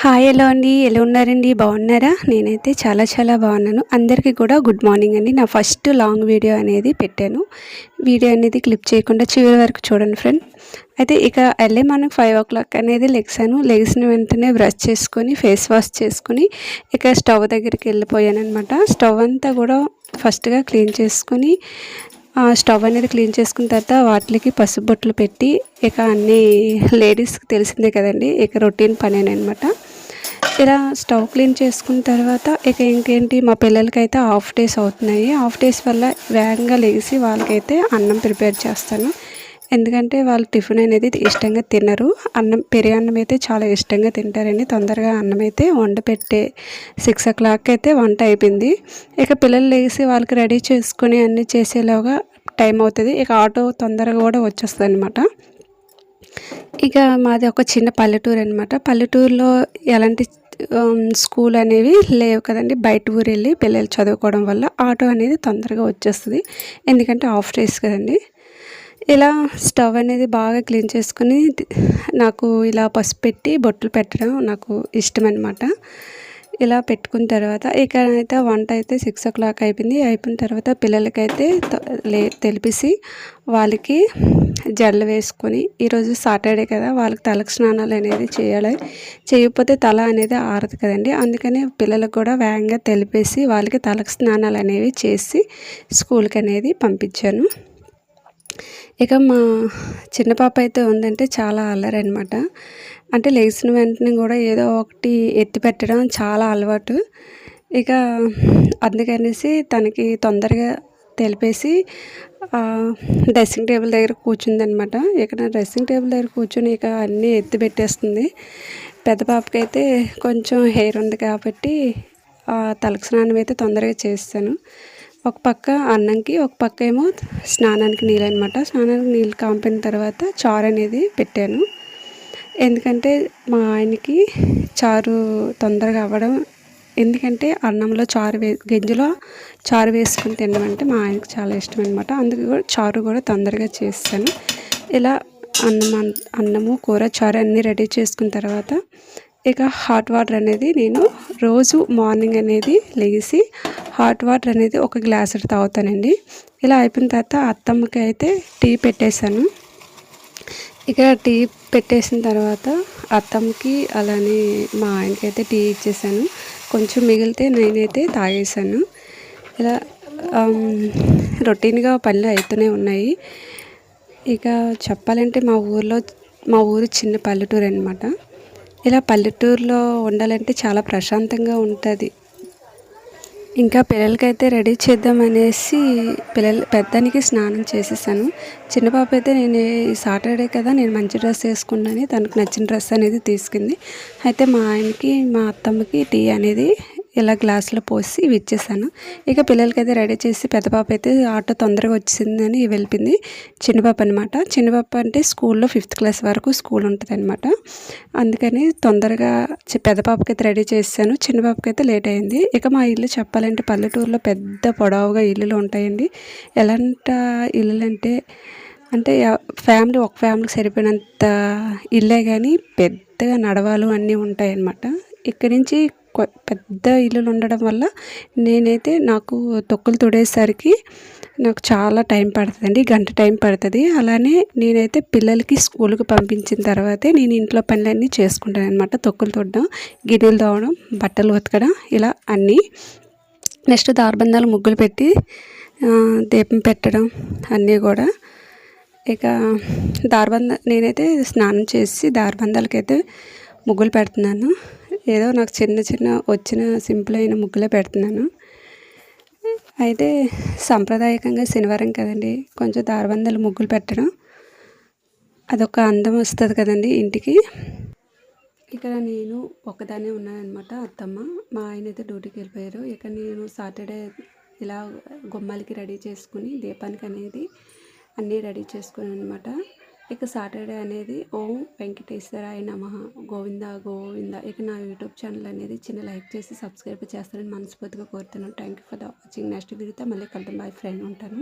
Hi ఎలా అండి, ఎలా ఉన్నారండి? బాగున్నారా? నేనైతే చాలా చాలా బాగున్నాను. అందరికీ కూడా గుడ్ మార్నింగ్ అండి. నా ఫస్ట్ లాంగ్ వీడియో అనేది పెట్టాను. వీడియో అనేది క్లిప్ చేయకుండా చివరి వరకు చూడండి ఫ్రెండ్. అయితే ఇక ఎర్లీ మార్నింగ్ 5 o'clock అనేది లెగిసాను. లెగిసిన వెంటనే బ్రష్ చేసుకొని ఫేస్ వాష్ చేసుకొని ఇక స్టవ్ దగ్గరికి వెళ్ళిపోయాను అనమాట. స్టవ్ అంతా కూడా ఫస్ట్గా క్లీన్ చేసుకొని స్టవ్ అనేది క్లీన్ చేసుకున్న తర్వాత వాటికి పసుపు బొట్లు పెట్టి ఇక అన్నీ లేడీస్కి తెలిసిందే కదండి, ఇక రొటీన్ పనేనమాట. ఇలా స్టవ్ క్లీన్ చేసుకున్న తర్వాత ఇక ఇంకేంటి, మా పిల్లలకైతే హాఫ్ డేస్ అవుతున్నాయి. హాఫ్ డేస్ వల్ల వేగంగా లేచి వాళ్ళకైతే అన్నం ప్రిపేర్ చేస్తాను. ఎందుకంటే వాళ్ళు టిఫిన్ అనేది ఇష్టంగా తినరు. పెరుగన్నం అయితే చాలా ఇష్టంగా తింటారండి. తొందరగా అన్నం అయితే పెట్టే 6 o'clock అయితే వంట అయిపోయింది. ఇక పిల్లలు లేచి వాళ్ళకి రెడీ చేసుకుని అన్నీ చేసేలోగా టైం అవుతుంది. ఇక ఆటో తొందరగా కూడా వచ్చేస్తుంది అనమాట. ఇక మాది ఒక చిన్న పల్లెటూరు అనమాట. పల్లెటూరులో ఎలాంటి స్కూల్ అనేవి లేవు కదండి. బయట ఊరు వెళ్ళి పిల్లలు చదువుకోవడం వల్ల ఆటో అనేది తొందరగా వచ్చేస్తుంది. ఎందుకంటే ఆఫ్ డేస్ కదండి. ఇలా స్టవ్ అనేది బాగా క్లీన్ చేసుకుని నాకు ఇలా పసుపు పెట్టి బొట్లు పెట్టడం నాకు ఇష్టం అనమాట. ఇలా పెట్టుకున్న తర్వాత ఇక్కడైతే వంట అయితే 6 o'clock అయిపోయింది. అయిపోయిన తర్వాత పిల్లలకైతే తెలిపేసి వాళ్ళకి జడలు వేసుకొని, ఈరోజు సాటర్డే కదా, వాళ్ళకి తలకు స్నానాలు అనేది చేయాలి. చేయకపోతే తల అనేది ఆరదు కదండి. అందుకని పిల్లలకు కూడా వేగంగా తెలిపేసి వాళ్ళకి తలకు స్నానాలు అనేవి చేసి స్కూల్కి అనేది పంపించాను. ఇక మా చిన్న పాప అయితే ఉందంటే చాలా అల్లరి అనమాట. అంటే లేచిన వెంటనే కూడా ఏదో ఒకటి ఎత్తి పెట్టడం చాలా అలవాటు. ఇక అందుకనేసి తనకి తొందరగా తెలిపేసి డ్రెస్సింగ్ టేబుల్ దగ్గర కూర్చుందనమాట. ఇక నా డ్రెస్సింగ్ టేబుల్ దగ్గర కూర్చొని ఇక అన్నీ ఎత్తి పెట్టేస్తుంది. పెద్ద పాపకైతే కొంచెం హెయిర్ ఉంది కాబట్టి తలకు స్నానం అయితే తొందరగా చేస్తాను. ఒక పక్క అన్నంకి, ఒక పక్క ఏమో స్నానానికి నీళ్ళు అనమాట. స్నానానికి నీళ్ళు కాంపిన తర్వాత చారు అనేది పెట్టాను. ఎందుకంటే మా ఆయనకి చారు తొందరగా అవ్వడం, ఎందుకంటే అన్నంలో గంజిలో చారు వేసుకుని తినడం అంటే మా ఆయనకి చాలా ఇష్టం అనమాట. అందుకు కూడా చారు కూడా తొందరగా చేస్తాను. ఇలా అన్నము కూర చారు అన్నీ రెడీ చేసుకున్న తర్వాత ఇక హాట్ వాటర్ అనేది నేను రోజు మార్నింగ్ అనేది లేచి హాట్ వాటర్ అనేది ఒక గ్లాసుడు తాగుతానండి. ఇలా అయిపోయిన తర్వాత అత్తమ్మకి అయితే టీ పెట్టేశాను. ఇక టీ పెట్టేసిన తర్వాత అత్తమ్మకి అలానే మా ఆయనకి అయితే టీ ఇచ్చేసాను. కొంచెం మిగిలితే నేనైతే తాగేసాను. ఇలా రొటీన్గా పనులు అవుతూనే ఉన్నాయి. ఇక చెప్పాలంటే మా ఊరు చిన్న పల్లెటూరు అనమాట. ఇలా పల్లెటూరులో ఉండాలంటే చాలా ప్రశాంతంగా ఉంటుంది. ఇంకా పిల్లలకైతే రెడీ చేద్దామనేసి పెద్దానికి స్నానం చేసేసాను. చిన్న పాప అయితే నేను ఈ సాటర్డే కదా, నేను మంచి డ్రెస్ వేసుకున్నాను, తనకు నచ్చిన డ్రెస్ అనేది తీసుకుంది. అయితే మా ఆయనకి మా అత్తమ్మకి టీ అనేది ఇలా గ్లాసులో పోసి ఇచ్చేసాను. ఇక పిల్లలకైతే రెడీ చేసి పెద్ద పాప అయితే ఆటో తొందరగా వచ్చిందని వెళ్ళింది. చిన్న పాప అనమాట. చిన్న పాప అంటే స్కూల్లో 5th class వరకు స్కూల్ ఉంటుంది అనమాట. అందుకని తొందరగా పెద్ద పాపకైతే రెడీ చేసాను. చిన్న పాపకైతే లేట్ అయింది. ఇక మా ఇల్లు చెప్పాలంటే పల్లెటూరులో పెద్ద పొడవుగా ఇల్లులు ఉంటాయండి. ఎలాంటి ఇల్లులు అంటే ఒక ఫ్యామిలీకి సరిపోయినంత ఇల్లే కానీ పెద్దగా నడవాలు అన్నీ ఉంటాయి అన్నమాట. ఇక్కడి నుంచి పెద్ద ఇల్లులు ఉండడం వల్ల నాకు తొక్కులు తుడేసరికి నాకు చాలా టైం పడుతుందండి. గంట టైం పడుతుంది. అలానే నేనైతే పిల్లలకి స్కూల్కి పంపించిన తర్వాతే నేను ఇంట్లో పనులన్నీ చేసుకుంటాను అనమాట. తొక్కులు తుడడం, గిన్నెలు తోమడం, బట్టలు ఉతకడం, ఇలా అన్నీ. నెక్స్ట్ దారబంధాలు ముగ్గులు పెట్టి దీపం పెట్టడం అన్నీ కూడా. ఇక నేనైతే స్నానం చేసి దారబంధాలకైతే ముగ్గులు పెడుతున్నాను. ఏదో నాకు చిన్న వచ్చిన సింపుల్ అయిన ముగ్గులే పెడుతున్నాను. అయితే సాంప్రదాయకంగా శనివారం కదండి, కొంచెం దారబంధాలు ముగ్గులు పెట్టడం అదొక అందం వస్తుంది కదండి ఇంటికి. ఇక్కడ నేను ఒక్కదాన్నే ఉన్నానన్నమాట. అత్తమ్మ, మా ఆయన అయితే డ్యూటీకి వెళ్ళిపోయారు. ఇక నేను సాటర్డే ఇలా గుమ్మాలకి రెడీ చేసుకుని దీపానికి అనేది అన్నీ రెడీ చేసుకున్నాను అనమాట. ఇక సాటర్డే అనేది ఓం వెంకటేశ్వరాయ నమః, గోవింద గోవింద. ఇక నా యూట్యూబ్ ఛానల్ అనేది చిన్న లైక్ చేసి సబ్స్క్రైబ్ చేస్తారని మనస్ఫూర్తిగా కోరుతున్నాను. Thank you for the watching. Next వీడియోతో మళ్ళీ కలుద్దాం. బాయ్ ఫ్రెండ్, ఉంటాను.